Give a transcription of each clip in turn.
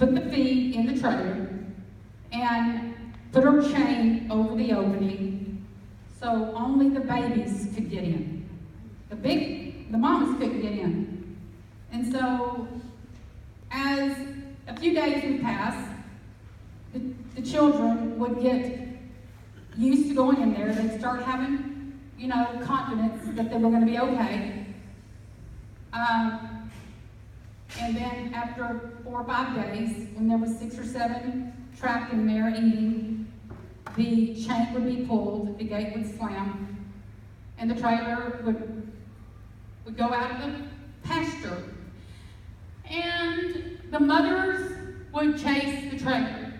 put the feed in the trailer and put her chain over the opening so only the babies could get in. The mamas couldn't get in. And so as a few days would pass, the children would get used to going in there. They'd start having, confidence that they were going to be okay. And then after 4 or 5 days, when there was 6 or 7 trapped in there eating, the chain would be pulled, the gate would slam, and the trailer would go out of the pasture. And the mothers would chase the trailer.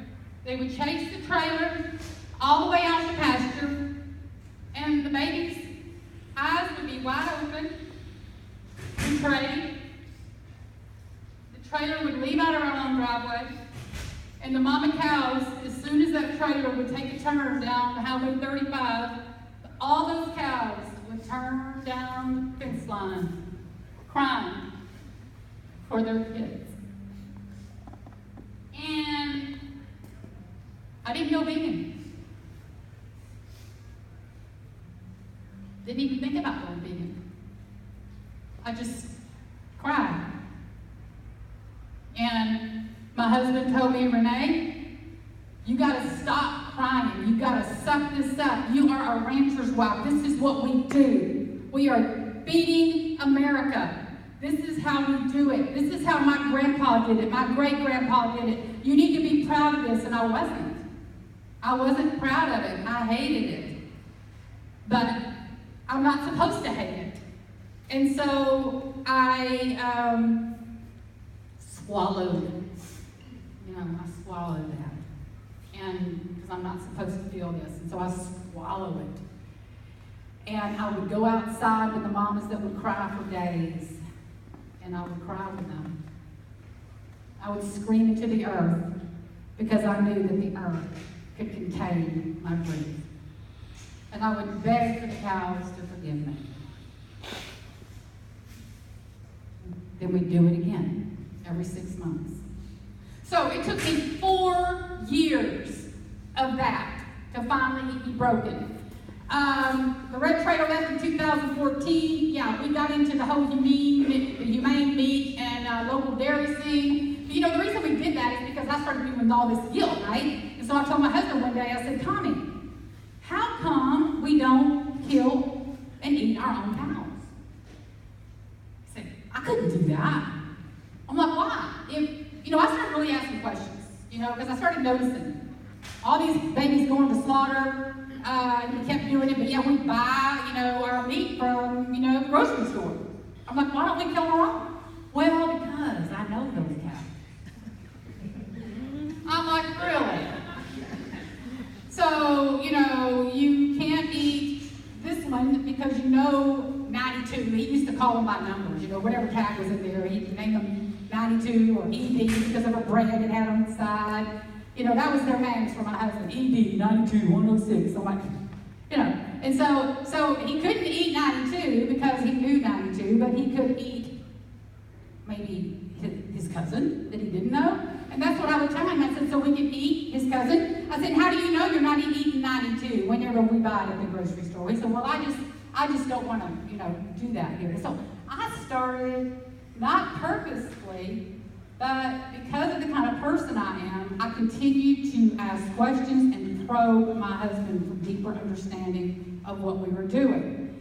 They would chase the trailer all the way out the pasture, and the babies' eyes would be wide open and praying. The trailer would leave out of our own driveway, and the mama cows, as soon as that trailer would take a turn down Highway 35, all those cows would turn down the fence line, crying for their kids. And I didn't go vegan. Didn't even think about going vegan. I just cried. And my husband told me, Renee, you got to stop crying. You got to suck this up. You are a rancher's wife. This is what we do. We are feeding America. This is how we do it. This is how my grandpa did it. My great-grandpa did it. You need to be proud of this. And I wasn't. I wasn't proud of it. I hated it. But I'm not supposed to hate it. And so I swallowed it. I swallowed that. And because I'm not supposed to feel this. And so I swallow it. And I would go outside with the mamas that would cry for days. And I would cry with them. I would scream into the earth because I knew that the earth could contain my grief. And I would beg for the cows to forgive me. Then we'd do it again every 6 months. So it took me 4 years of that to finally be broken. The Red Trailer left in 2014. Yeah, we got into the whole humane meat and local dairy scene. But, the reason we did that is because I started doing all this guilt, right? And so I told my husband one day, I said, Tommy, how come we don't kill and eat our own cows? He said, I couldn't do that. I'm like, why? I started really asking questions, because I started noticing all these babies going to slaughter. We kept doing it, but yeah, we buy, our meat from, the grocery store. I'm like, why don't we kill our own? Well, because I know those cows. I'm like, really? So, you can't eat this one because 92. He used to call them by numbers, whatever tag was in there, he'd name them 92 or ED because of a brand it had on the side. That was their names for my husband. ED, 92, 106. I'm like, And so he couldn't eat 92 because he knew 92, but he could eat maybe his cousin that he didn't know. And that's what I would tell him. I said, so we can eat his cousin? I said, how do you know you're not eating 92 whenever we buy it at the grocery store? He said, well, I just don't want to do that here. So I started, not purposefully, but because of the kind of person I am, I continued to ask questions and probe my husband for deeper understanding of what we were doing.